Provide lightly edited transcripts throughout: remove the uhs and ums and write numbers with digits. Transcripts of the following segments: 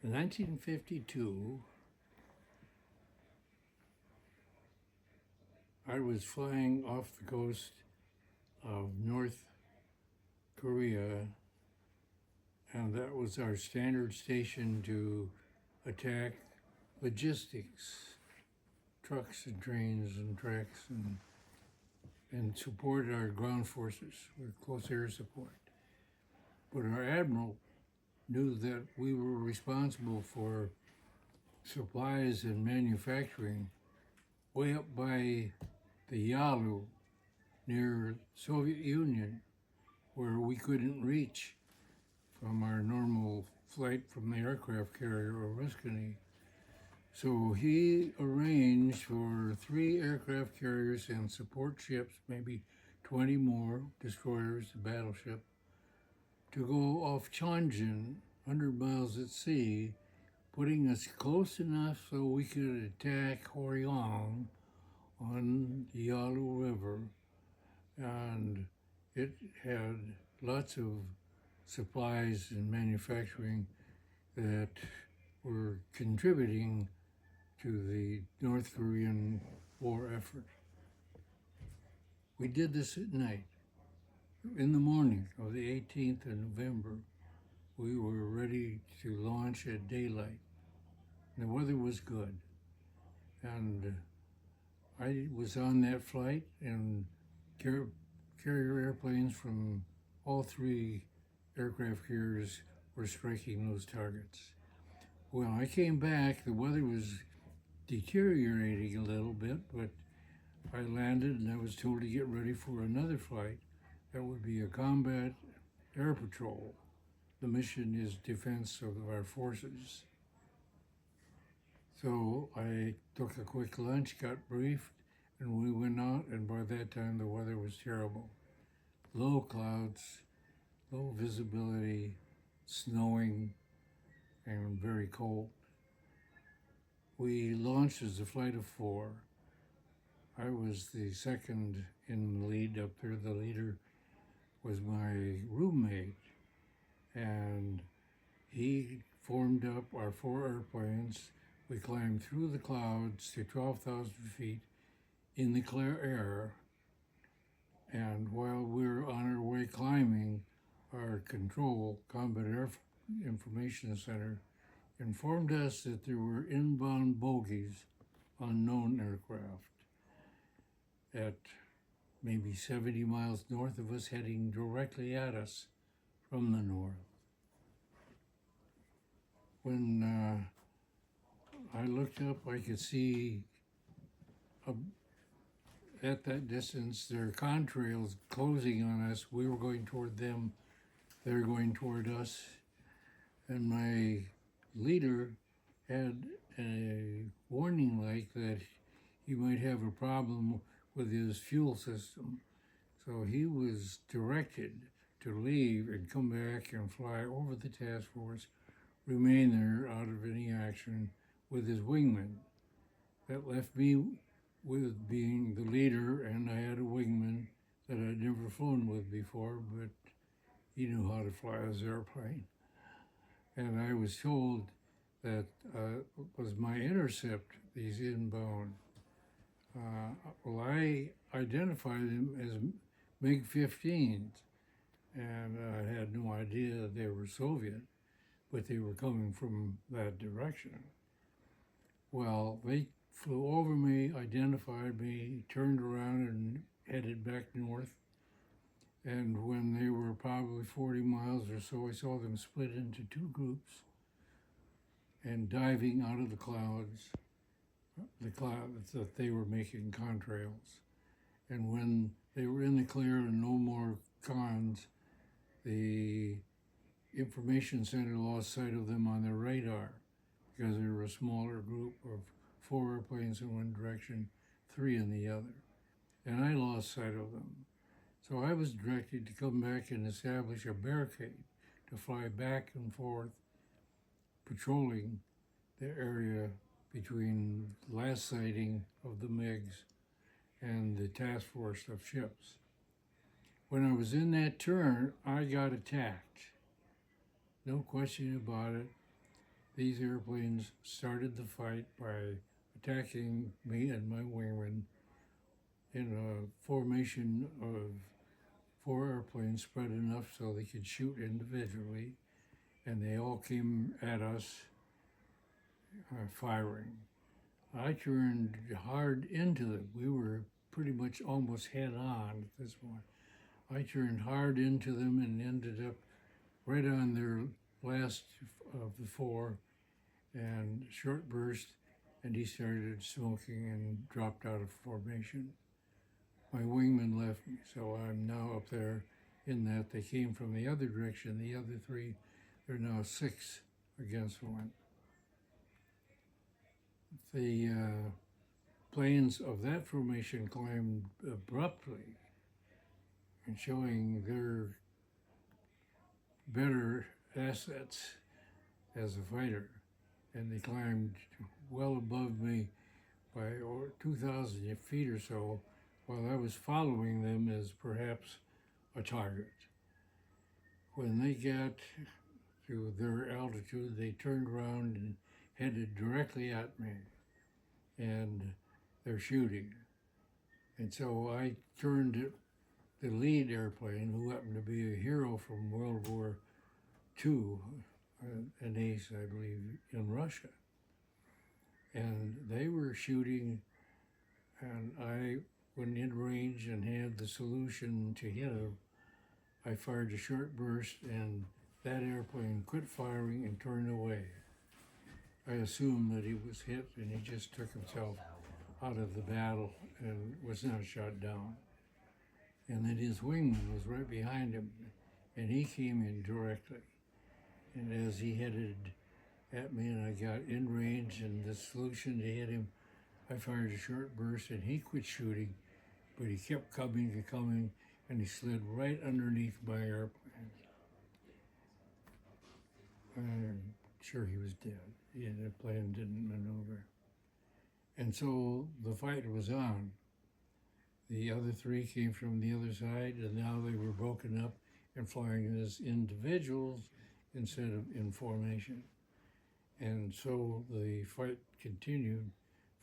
In 1952, I was flying off the coast of North Korea, and that was our standard station to attack logistics, trucks and trains and tracks, and support our ground forces with close air support. But our admiral knew that we were responsible for supplies and manufacturing way up by the Yalu near Soviet Union, where we couldn't reach from our normal flight from the aircraft carrier Oriskany. So he arranged for 3 aircraft carriers and support ships, maybe 20 more destroyers, a battleship, to go off Chonjin, 100 miles at sea, putting us close enough so we could attack Horiang on the Yalu River. And it had lots of supplies and manufacturing that were contributing to the North Korean war effort. We did this at night. In the morning of the 18th of November, we were ready to launch at daylight. The weather was good, and I was on that flight, and carrier airplanes from all 3 aircraft carriers were striking those targets. When I came back, the weather was deteriorating a little bit, but I landed and I was told to get ready for another flight. That would be a combat air patrol. The mission is defense of our forces. So I took a quick lunch, got briefed, and we went out, and by that time the weather was terrible. Low clouds, low visibility, snowing, and very cold. We launched as a flight of 4. I was the second in the lead up there. The leader was my roommate, and he formed up our 4 airplanes. We climbed through the clouds to 12,000 feet in the clear air, and while we were on our way climbing, our control, Combat Air Information Center, informed us that there were inbound bogies, unknown aircraft, at maybe 70 miles north of us, heading directly at us from the north. When I looked up, I could see at that distance their contrails closing on us. We were going toward them, they were going toward us, and my leader had a warning light that he might have a problem with his fuel system. So he was directed to leave and come back and fly over the task force, remain there out of any action with his wingman. That left me with being the leader, and I had a wingman that I'd never flown with before, but he knew how to fly his airplane. And I was told that was my intercept, these inbound. Well, I identified them as MiG-15s, and I had no idea that they were Soviet, but they were coming from that direction. Well, they flew over me, identified me, turned around and headed back north. And when they were probably 40 miles or so, I saw them split into 2 groups and diving out of the clouds that they were making contrails. And when they were in the clear and no more cons, the information center lost sight of them on their radar because they were a smaller group of 4 airplanes in one direction, 3 in the other. And I lost sight of them. So I was directed to come back and establish a barricade to fly back and forth, patrolling the area between the last sighting of the MiGs and the task force of ships. When I was in that turn, I got attacked. No question about it. these airplanes started the fight by attacking me and my wingman in a formation of 4 airplanes spread enough so they could shoot individually, and they all came at us firing. I turned hard into them. We were pretty much almost head on at this point. I turned hard into them and ended up right on their last of the 4 and short burst, and he started smoking and dropped out of formation. My wingman left me, so I'm now up there in that they came from the other direction. The other 3, they're now 6 against 1. The planes of that formation climbed abruptly and showing their better assets as a fighter, and they climbed well above me by 2,000 feet or so, while I was following them as perhaps a target. When they got to their altitude, they turned around and headed directly at me, and they're shooting. And so I turned at the lead airplane, who happened to be a hero from World War II, an ace, I believe, in Russia. And they were shooting, and I went in range and had the solution to hit him. I fired a short burst, and that airplane quit firing and turned away. I assumed that he was hit, and he just took himself out of the battle and was not shot down. And then his wingman was right behind him, and he came in directly. And as he headed at me and I got in range and the solution to hit him, I fired a short burst and he quit shooting, but he kept coming and coming, and he slid right underneath my airplane. I'm sure he was dead. The plane didn't maneuver. And so the fight was on. The other 3 came from the other side, and now they were broken up and flying as individuals instead of in formation. And so the fight continued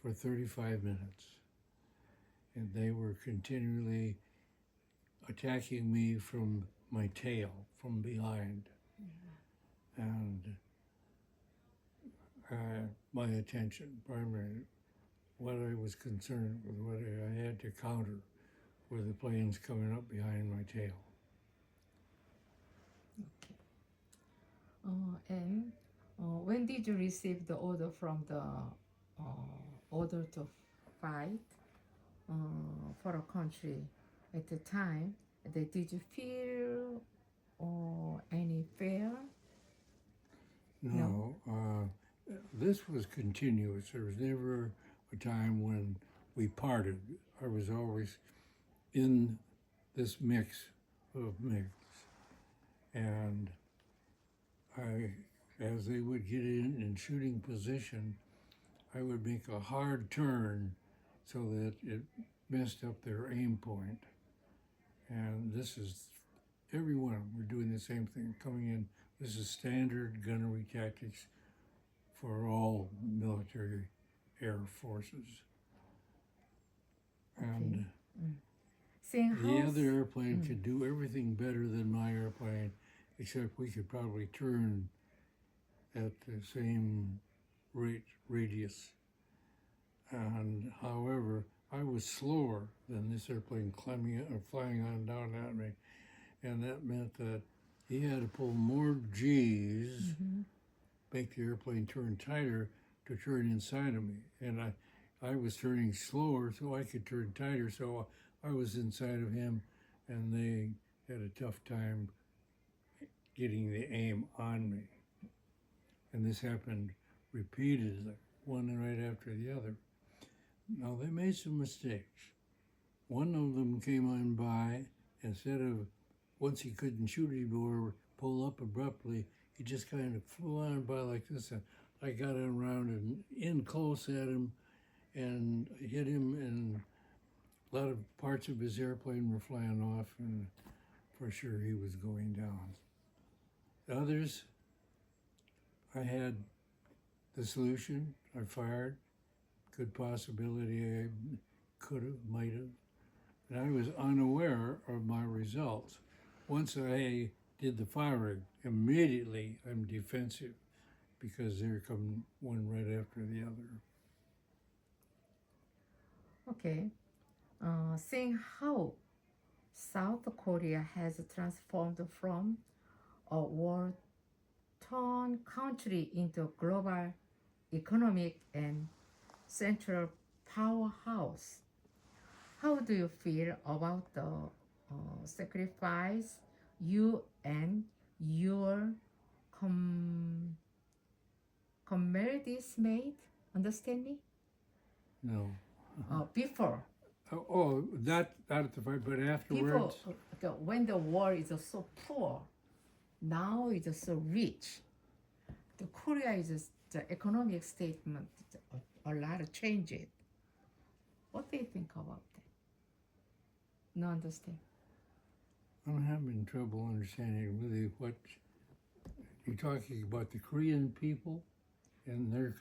for 35 minutes. And they were continually attacking me from my tail, from behind. And my attention, primarily, what I was concerned with, what I had to counter, were the planes coming up behind my tail. And when did you receive the order from the order to fight for a country? At the time, did you feel any fear? No, this was continuous. There was never a time when we parted. I was always in this mix of MiGs. And as they would get in shooting position, I would make a hard turn so that it messed up their aim point. And this is, everyone, we're doing the same thing, coming in. This is standard gunnery tactics for all military air forces. And the other airplane could do everything better than my airplane, except we could probably turn at the same radius. And however, I was slower than this airplane flying on down at me. And that meant that he had to pull more G's, make the airplane turn tighter to turn inside of me. And I was turning slower so I could turn tighter, so I was inside of him, and they had a tough time getting the aim on me. And this happened repeatedly, one right after the other. Now, they made some mistakes. One of them came on by, instead of, once he couldn't shoot anymore, pull up abruptly, he just kind of flew on by like this, and I got around and in close at him and hit him, and a lot of parts of his airplane were flying off, and for sure he was going down. Others, I had the solution. I fired. Good possibility I could have, might have. And I was unaware of my results. Once I did the firing, immediately I'm defensive because there come one right after the other. Okay. Seeing how South Korea has transformed from a war-torn country into a global economic and central powerhouse, how do you feel about the sacrifice you and your comrades made? Understand me? No. Before. Not at the fight, but People, afterwards. when the war is so poor, now it's so rich. The Korea is the economic statement, a lot of changes. What do you think about that? No understand. I'm having trouble understanding really what you're talking about. The Korean people and their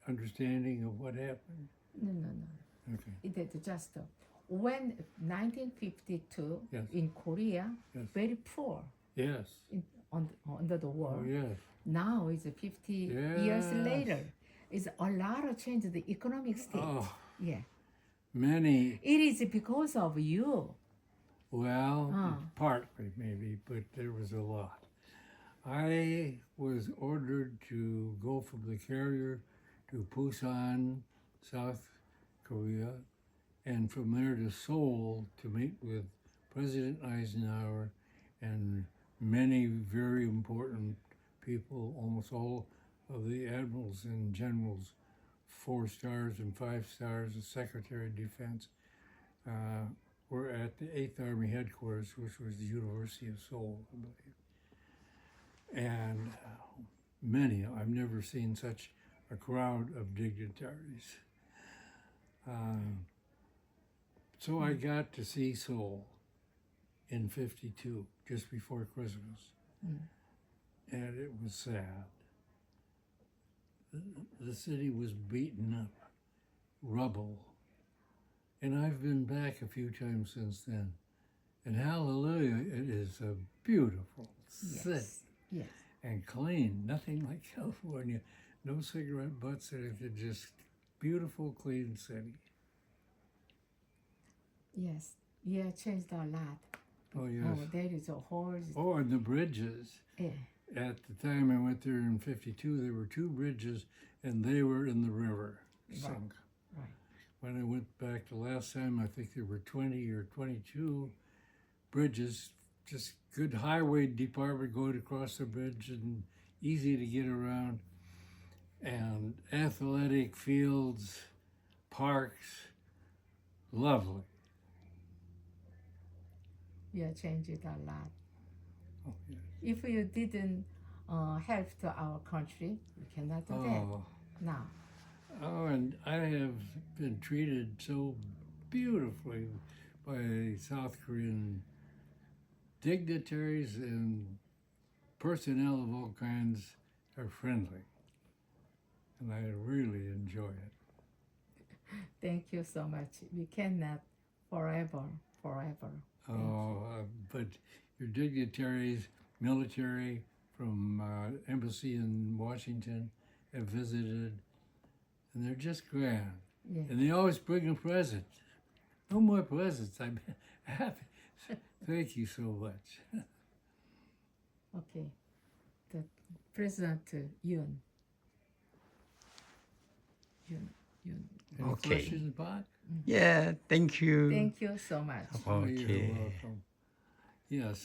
understanding of what happened. No. Okay. It is just when 1952 Yes. in Korea, Yes. very poor Yes. under the war. Oh, yes. Now it's 50 years Yes. later. It's a lot of change in the economic state. Oh, Yeah. many. It is because of you. Well, partly maybe, but there was a lot. I was ordered to go from the carrier to Busan, South Korea, and from there to Seoul to meet with President Eisenhower and many very important people, almost all of the admirals and generals, 4 stars and 5 stars, the Secretary of Defense, were at the 8th Army headquarters, which was the University of Seoul, I believe. And many, I've never seen such a crowd of dignitaries. So I got to see Seoul in 52, just before Christmas. And it was sad. The city was beaten up, rubble. And I've been back a few times since then. And hallelujah, it is a beautiful city. Yes. And clean, nothing like California. No cigarette butts, it's just beautiful, clean city. Yes. Yeah, changed a lot. Oh, yes. Oh, there is a horse. Oh, and the bridges. Yeah. At the time I went there in 52, there were 2 bridges, and they were in the river, sunk. Right. When I went back the last time, I think there were 20 or 22 bridges, just good highway department going across the bridge and easy to get around. And athletic fields, parks, lovely. Yeah, changed it a lot. Oh, yes. If you didn't help to our country, we cannot do that now. Oh, and I have been treated so beautifully by South Korean dignitaries, and personnel of all kinds are friendly. And I really enjoy it. Thank you so much. We cannot forever. But your dignitaries, military from embassy in Washington have visited, and they're just grand. Yeah. And they always bring a present. No more presents. I'm happy. Thank you so much. Okay. The President Yoon. Any Okay. questions, Bob? Yeah, thank you. Thank you so much. Oh, you're Okay. welcome. Yes,